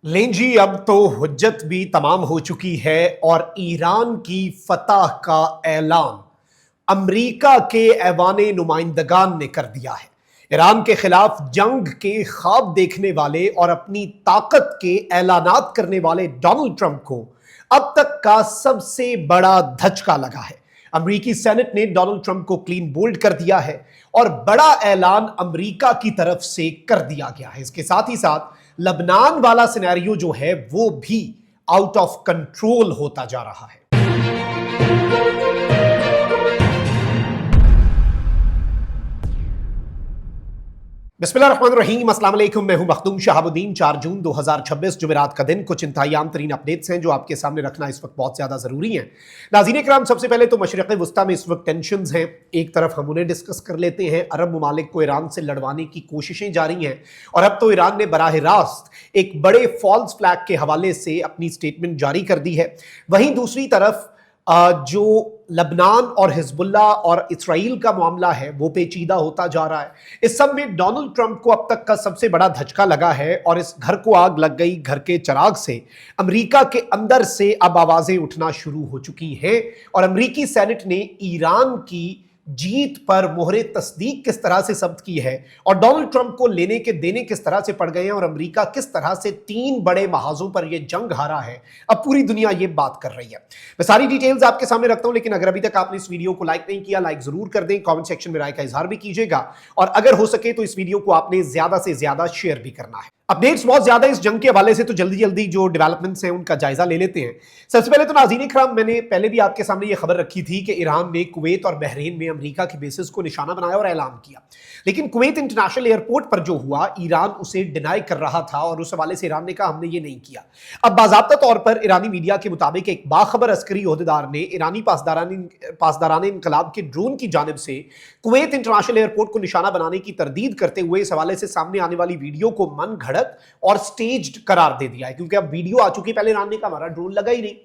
लें जी, अब तो हुज्जत भी तमाम हो चुकी है और ईरान की फतह का ऐलान अमरीका के ऐवाने नुमाइंदगान ने कर दिया है। ईरान के खिलाफ जंग के ख्वाब देखने वाले और अपनी ताकत के ऐलानात करने वाले डोनाल्ड ट्रंप को अब तक का सबसे बड़ा धचका लगा है। अमरीकी सेनेट ने डोनाल्ड ट्रंप को क्लीन बोल्ड कर दिया है और बड़ा ऐलान अमरीका की तरफ से कर दिया गया है। इसके साथ ही साथ लबनान वाला सिनेरियो जो है वो भी आउट ऑफ कंट्रोल होता जा रहा है। बिस्मिल्लाहिर्रहमानिर्रहीम, अस्सलाम वालेकुम। मैं हूं मखदूम शहाबुद्दीन। 4 जून 2026 जुमेरात का दिन। कुछ इंतहाई आम तरीन अपडेट्स हैं जो आपके सामने रखना इस वक्त बहुत ज्यादा जरूरी है। नाज़रीन इकराम, सबसे पहले तो मशरिक़ वुस्ता में इस वक्त टेंशंस हैं। एक तरफ हम उन्हें डिस्कस कर लेते हैं। अरब ममालिक को ईरान से लड़वाने की कोशिशें जारी हैं और अब तो ईरान ने बराह रास्त एक बड़े फॉल्स फ्लैग के हवाले से अपनी स्टेटमेंट जारी कर दी है। वहीं दूसरी तरफ जो लबनान और हिजबुल्लाह और इसराइल का मामला है वो पेचीदा होता जा रहा है। इस सब में डोनाल्ड ट्रंप को अब तक का सबसे बड़ा धचका लगा है और इस घर को आग लग गई घर के चिराग से अमेरिका के अंदर से अब आवाजें उठना शुरू हो चुकी हैं और अमेरिकी सेनेट ने ईरान की जीत पर मोहरे तस्दीक किस तरह से जब्त की है और डोनाल्ड ट्रंप को लेने के देने किस तरह से पड़ गए हैं और अमेरिका किस तरह से 3 बड़े महाजों पर यह जंग हारा है। अब पूरी दुनिया ये बात कर रही है। मैं सारी डिटेल्स आपके सामने रखता हूं, लेकिन अगर अभी तक आपने इस वीडियो को लाइक नहीं किया, लाइक जरूर कर दें। कमेंट सेक्शन में राय का इजहार भी कीजिएगा और अगर हो सके तो इस वीडियो को आपने ज्यादा से ज्यादा शेयर भी करना है। अपडेट्स बहुत ज्यादा इस जंग के हवाले से, तो जल्दी जल्दी जो डेवलपमेंट्स हैं उनका जायजा ले लेते हैं। सबसे पहले तो नाज़रीन इकराम, मैंने पहले भी आपके सामने ये खबर रखी थी कि ईरान ने कुवैत और बहरीन में अमेरिका की बेसिस को निशाना बनाया और ऐलान किया, लेकिन कुवैत इंटरनेशनल एयरपोर्ट पर जो हुआ ईरान उसे डिनाई कर रहा था और उस हवाले से ईरान ने कहा हमने ये नहीं किया। अब बाज़ाब्ता तौर पर ईरानी मीडिया के मुताबिक एक बाखबर अस्करी ओहदेदार ने ईरानी पासदारान इनकलाब के ड्रोन की जानिब से कुवैत इंटरनेशनल एयरपोर्ट को निशाना बनाने की तरदीद करते हुए इस हवाले से सामने आने वाली वीडियो को मन घड़त और स्टेज्ड करार दे दिया है, क्योंकि अब वीडियो आ चुकी। पहले ईरान ने कहा हमारा ड्रोन लगा ही नहीं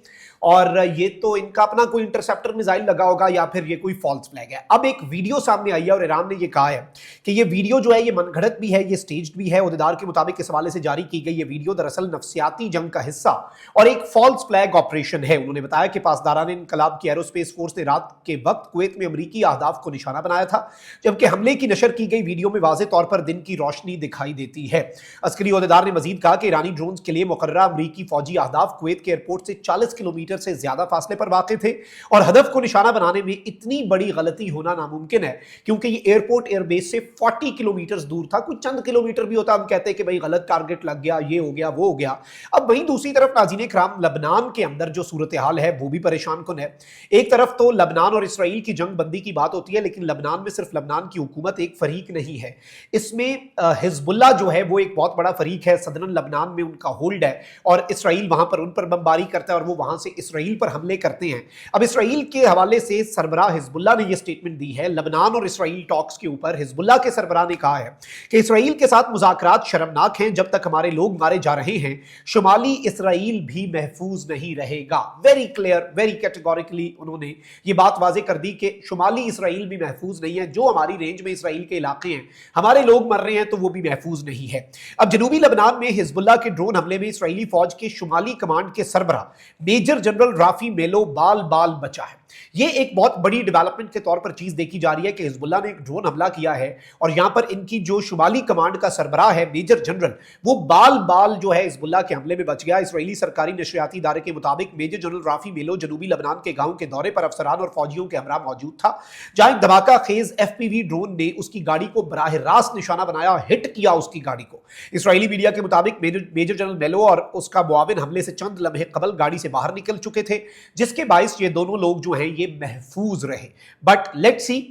और ये तो इनका अपना कोई इंटरसेप्टर मिसाइल लगा होगा या फिर ये कोई फॉल्स फ्लैग है। अब एक वीडियो सामने आई है और ईरान ने ये कहा है कि ये वीडियो जो है ये मनगढ़ंत भी है, ये स्टेज्ड भी है। ओहदेदार के मुताबिक इस हवाले से जारी की गई ये वीडियो दरअसल नफसियाती जंग का हिस्सा और एक फॉल्स फ्लैग ऑपरेशन है। उन्होंने बताया कि पासदारान इनकलाब की एरोस्पेस फोर्स ने रात के वक्त कुवैत में अमरीकी अहदाफ को निशाना बनाया था, जबकि हमले की नशर की गई वीडियो में वाज़ेह तौर पर दिन की रोशनी दिखाई देती है। अस्करी ओहदेदार ने मजीद कहा कि ईरानी ड्रोन के लिए मुकर्ररा अमरीकी फौजी अहदाफ कुवैत के एयरपोर्ट से 40 किलोमीटर से ज्यादा फासले पर वाक़ थे और हदफ को निशाना बनाने में इतनी बड़ी गलती होना नामुमकिन है, क्योंकि ये एयरपोर्ट एयरबेस से 40 किलोमीटर दूर था। कुछ चंद किलोमीटर भी होता हम कहते हैं कि भाई गलत टारगेट लग गया, ये हो गया, वो हो गया। अब वहीं दूसरी तरफ नाज़रीन इकराम, लबनान के अंदर जो सूरत हाल है वो भी परेशान कुन है। एक तरफ तो लबनान और इसराइल की जंग बंदी की बात होती है, लेकिन लबनान में सिर्फ लबनान की हुकूमत एक फरीक नहीं है, इसमें हिजबुल्लाह जो है वो एक बहुत बड़ा फरीक है। सदरन लबनान में उनका होल्ड है और इसराइल वहां पर उन पर बमबारी करता है और वो वहां से इसराइल पर हमले करते हैं। अब इसराइल के हवाले से सरबराह हिजबुल्लाह ने यह स्टेटमेंट दी है लबनान और इसराइल टॉक्स के ऊपर। हिजबुल्लाह के सरबराह ने कहा है कि इसराइल के साथ मुज़ाकरात शर्मनाक हैं, जब तक हमारे लोग मारे जा रहे हैं शुमाली इसराइल भी महफूज नहीं रहेगा। वेरी क्लियर, वेरी कैटेगोरिकली उन्होंने ये बात वाजे कर दी कि शुमाली इसराइल भी महफूज नहीं है। जो हमारी रेंज में इसराइल के इलाके हैं, हमारे लोग मर रहे हैं तो वो भी महफूज नहीं है। अब जनूबी लबनान में हिजबुल्लाह के ड्रोन हमले में इसराइली फौज के शुमाली कमांड के सरबराह मेजर जनरल राफी मेलो बाल बचा है। ये एक बहुत बड़ी डेवलपमेंट के तौर पर चीज देखी जा रही है कि हिजबुल्लाह ने एक ड्रोन हमला किया है और यहां पर इनकी जो शुमाली कमांड का सरबराह है मेजर जनरल, वो बाल जो है हिजबुल्लाह के हमले में बच गया। इसराइली सरकारी नशरियाती इदारे के मुताबिक मेजर जनरल राफी मेलो जनूबी लबनान के गांव के दौरे पर अफसरान और फौजियों के हमरा मौजूद था, जहां एक धमाका खेज FPV ड्रोन ने उसकी गाड़ी को बराह रास्त निशाना बनाया, हिट किया उसकी गाड़ी को। इसराइली मीडिया के मुताबिक मेजर जनरल मेलो और उसका मुआविन हमले से चंद लम्हे कबल गाड़ी से बाहर निकल चुके थे, जिसके बायस ये दोनों लोग जो हैं ये महफूज रहे। बट लेट्स सी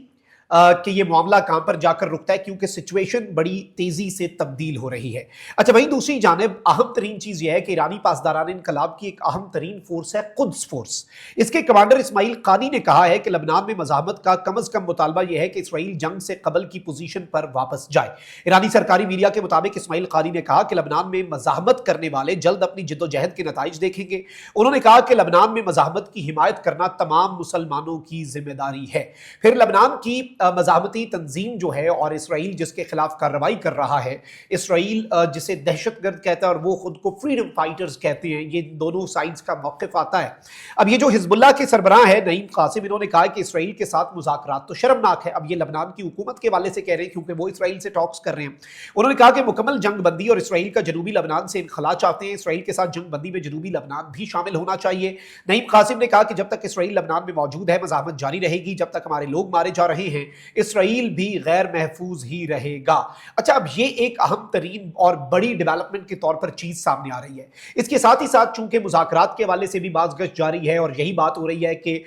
कि ये मामला कहां पर जाकर रुकता है, क्योंकि सिचुएशन बड़ी तेजी से तब्दील हो रही है। अच्छा, वहीं दूसरी जानिब अहम तरीन चीज यह है कि ईरानी पासदारान इनकलाब की एक अहम तरीन फोर्स है कुद्स फोर्स। इसके कमांडर इस्माइल कानी ने कहा है कि लबनान में मज़ाहमत का कम अज कम मुतालबा यह है कि इसराइल जंग से कबल की पोजीशन पर वापस जाए। ईरानी सरकारी मीडिया के मुताबिक इस्माइल कानी ने कहा कि लबनान में मज़ाहमत करने वाले जल्द अपनी जिद्दोजहद के नताइज देखेंगे। उन्होंने कहा कि लबनान में मज़ाहमत की हिमायत करना तमाम मुसलमानों की जिम्मेदारी है। फिर लबनान की मज़ाहमती तंजीम जो है और इसराइल जिसके खिलाफ कार्रवाई कर रहा है, इसराइल जिसे दहशतगर्द कहता है और वो खुद को फ्रीडम फाइटर्स कहते हैं, ये दोनों साइड्स का मौक़िफ़ आता है। अब ये जो हिज़्बुल्लाह के सरबराह है नईम कासिम, इन्होंने कहा कि इसराइल के साथ मुज़ाकरात तो शर्मनाक है। अब ये लबनान की हुकूमत के वाले से कह रहे हैं क्योंकि वो इसराइल से टॉक्स कर रहे हैं। उन्होंने कहा कि मुकम्मल जंग बंदी और इसराइल का जनूबी लबनान से इनखला चाहते हैं। इसराइल के साथ जंग बंदी में जनूबी लबनान भी शामिल होना चाहिए। नईम कासिम ने कहा कि जब तक इसराइल लबनान में मौजूद है मज़ाहमत जारी रहेगी, जब तक हमारे लोग मारे जा रहे हैं इसराइल भी गैर महफूज ही रहेगा। अच्छा, अब ये एक अहम तरीन और बड़ी डेवलपमेंट के तौर पर चीज सामने आ रही है। इसके साथ ही साथ चूंकि मुज़ाकरात के हवाले से भी बाज़गश्त जारी है और यही बात हो रही है कि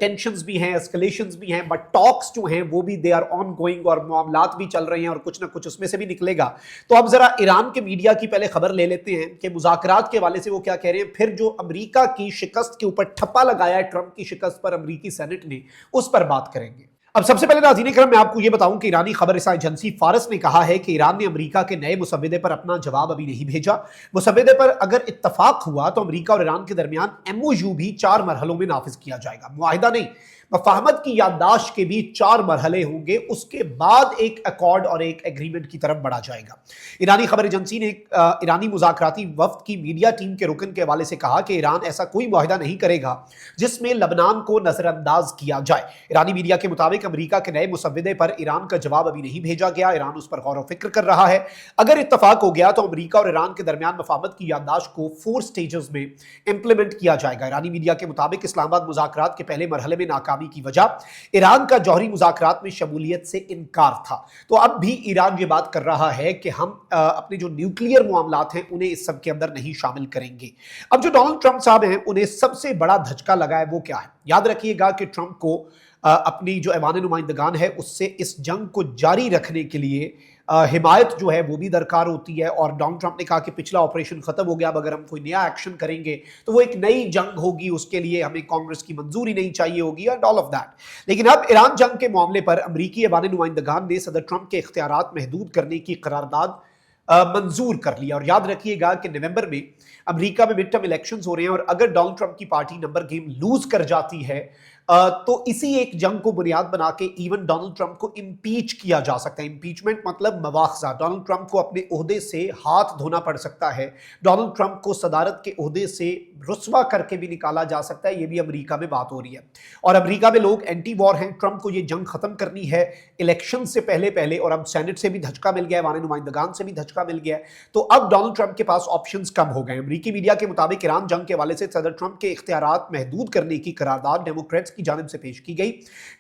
टेंशंस भी हैं, एस्केलेशंस भी हैं, बट टॉक्स जो हैं वो भी दे आर ऑन गोइंग और मामलात भी चल रहे हैं और कुछ ना कुछ उसमें से भी निकलेगा। तो अब जरा ईरान के मीडिया की पहले खबर ले लेते हैं कि मुज़ाकरात के हवाले से वो क्या कह रहे हैं, फिर जो अमेरिका की शिकस्त के ऊपर ठप्पा लगाया है ट्रंप की शिकस्त पर अमेरिकी सेनेट ने, उस पर बात करेंगे। अब सबसे पहले नाज़रीन करम मैं आपको यह बताऊं कि ईरानी खबर रसा एजेंसी फारस ने कहा है कि ईरान ने अमेरिका के नए मुसव्विदे पर अपना जवाब अभी नहीं भेजा। मुसव्विदे पर अगर इत्तफाक हुआ तो अमेरिका और ईरान के दरमियान MOU भी 4 मरहलों में नाफिज किया जाएगा। मुआहिदा नहीं, मफाहमत की याददाश्त के भी 4 मरहले होंगे, उसके बाद एक अकॉर्ड और एक एग्रीमेंट की तरफ बढ़ा जाएगा। ईरानी खबर एजेंसी ने ईरानी मुज़ाकराती वफ्द की मीडिया टीम के रुकन के हवाले से कहा कि ईरान ऐसा कोई मुआहिदा नहीं करेगा जिसमें लबनान को नजरअंदाज किया जाए। ईरानी मीडिया के मुताबिक अमेरिका के नए मुसव्विदे पर ईरान का जवाब अभी नहीं भेजा गया, ईरान उस पर गौर व फिक्र कर रहा है। अगर इत्तफाक हो गया तो अमेरिका और ईरान के दरमियान मफाहमत की याददाश्त को 4 स्टेजेस में इंप्लीमेंट किया जाएगा। ईरानी मीडिया के मुताबिक इस्लामाबाद मुज़ाकरात के पहले मरहले में नाकामी की वजह ईरान का जौहरी मुज़ाकरात में शमूलियत से इनकार था। तो अब भी ईरान ये बात कर रहा है कि हम अपने जो न्यूक्लियर मामलात हैं उन्हें इस सब के अंदर नहीं शामिल करेंगे। अब जो डोनाल्ड ट्रंप साहब हैं उन्हें सबसे बड़ा धचका लगा है वो क्या है? याद रखिएगा कि ट्रंप को अपनी जो ऐवान नुमाइंदगान है उससे इस जंग को जारी रखने के लिए हिमायत जो है वो भी दरकार होती है। और डोनाल्ड ट्रंप ने कहा कि पिछला ऑपरेशन खत्म हो गया, अब अगर हम कोई नया एक्शन करेंगे तो वो एक नई जंग होगी, उसके लिए हमें कांग्रेस की मंजूरी नहीं चाहिए होगी एंड ऑल ऑफ दैट। लेकिन अब ईरान जंग के मामले पर अमरीकी ऐवान नुमाइंदगान ने सदर ट्रंप के इख्तियारात महदूद करने की करारदाद मंजूर कर लिया। और याद रखिएगा कि नवंबर में अमेरिका में मिड टर्म इलेक्शंस हो रहे हैं और अगर डोनाल्ड ट्रंप की पार्टी नंबर गेम लूज कर जाती है तो इसी एक जंग को बुनियाद बना के इवन डोनाल्ड ट्रंप को इम्पीच किया जा सकता है। इम्पीचमेंट मतलब मवाखजा, डोनाल्ड ट्रंप को अपने ओहदे से हाथ धोना पड़ सकता है, डोनाल्ड ट्रंप को सदारत के ओहदे से रुस्वा करके भी निकाला जा सकता है। ये भी अमेरिका में बात हो रही है और अमेरिका में लोग एंटी वॉर हैं। ट्रंप को ये जंग खत्म करनी है इलेक्शन से पहले पहले, और अब सेनेट से भी धचका मिल गया है, ऐवान नुमाइंदगान से भी धचका मिल गया है। तो अब डोनाल्ड ट्रंप के पास ऑप्शंस कम हो गए। अमेरिकी मीडिया के मुताबिक ईरान जंग के हवाले से सदर ट्रंप के इख्तियारात महदूद करने की करारदाद डेमोक्रेट्स की जानिब से पेश की गई।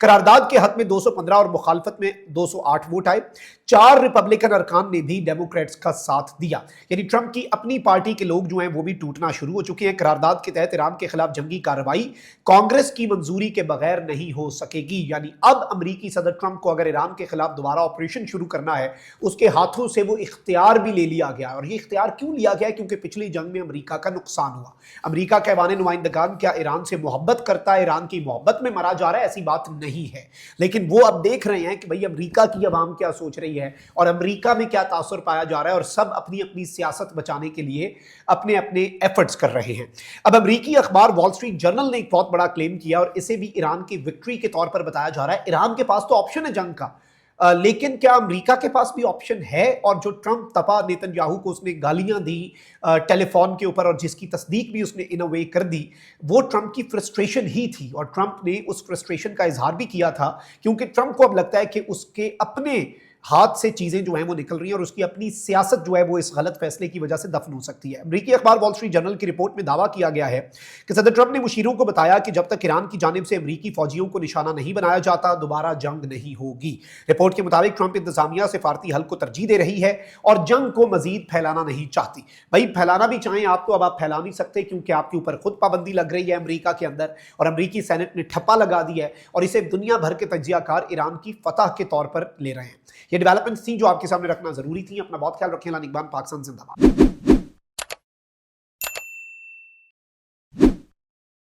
करारदाद के हक में 215 और मुखालफत में 208 वोट आए। 4 रिपब्लिकन अरकान ने भी डेमोक्रेट्स का साथ दिया, यानी ट्रंप की अपनी पार्टी के लोग जो हैं वो भी टूटना शुरू हो चुके हैं। करारदाद के तहत ईरान के खिलाफ जंगी कार्रवाई कांग्रेस की मंजूरी के बगैर नहीं हो सकेगी। यानी अब अमेरिकी सदर ट्रंप को अगर ईरान के खिलाफ दोबारा ऑपरेशन शुरू करना है, उसके हाथों से वो इख्तियार भी ले लिया गया। और ये इख्तियार क्यों लिया गया? क्योंकि पिछली जंग में अमेरिका का नुकसान हुआ। अमेरिका का ऐवान नुमाइंदगान क्या ईरान से मोहब्बत करता है, ईरान की मोहब्बत में मरा जा रहा है? ऐसी बात नहीं है। लेकिन वो अब देख रहे हैं कि भाई अमेरिका की अवाम क्या सोच रही है और अमेरिका में क्या तासुर पाया जा रहा है, और सब अपनी अपनी सियासत बचाने के लिए अपने अपने एफर्ट्स कर रहे हैं। अब अमेरिकी अखबार वॉल स्ट्रीट जर्नल ने एक बहुत बड़ा क्लेम किया और इसे भी ईरान की विक्ट्री के तौर पर बताया जा रहा है। ईरान के पास तो ऑप्शन है जंग का, लेकिन क्या अमेरिका के पास भी ऑप्शन है? और जो ट्रंप तपा नेतन्याहू को उसने गालियां दी टेलीफोन के ऊपर और जिसकी तस्दीक भी उसने इन अ वे कर दी, वो ट्रंप की फ्रस्ट्रेशन ही थी। और ट्रंप ने उस फ्रस्ट्रेशन का इजहार भी किया था क्योंकि ट्रंप को अब लगता है कि उसके अपने हाथ से चीजें जो हैं वो निकल रही हैं और उसकी अपनी सियासत जो है वो इस गलत फैसले की वजह से दफन हो सकती है। अमेरिकी अखबार वॉल स्ट्रीट जर्नल की रिपोर्ट में दावा किया गया है कि सदर ट्रंप ने मुशीरों को बताया कि जब तक ईरान की जानिब से अमेरिकी फौजियों को निशाना नहीं बनाया जाता दोबारा जंग नहीं होगी। रिपोर्ट के मुताबिक ट्रंप इंतजामिया सिफारती हल को तरजीह दे रही है और जंग को मजीद फैलाना नहीं चाहती। भाई फैलाना भी चाहें आप तो अब आप फैला नहीं सकते क्योंकि आपके ऊपर खुद पाबंदी लग रही है अमेरिका के अंदर, और अमेरिकी सेनेट ने ठप्पा लगा दिया है और इसे दुनिया भर के तज्जियाकार ईरान की फतह के तौर पर ले रहे हैं। ये डेवलपमेंट्स थी जो आपके सामने रखना जरूरी थी। अपना बहुत ख्याल रखें। लानिकबान पाकिस्तान जिंदाबाद।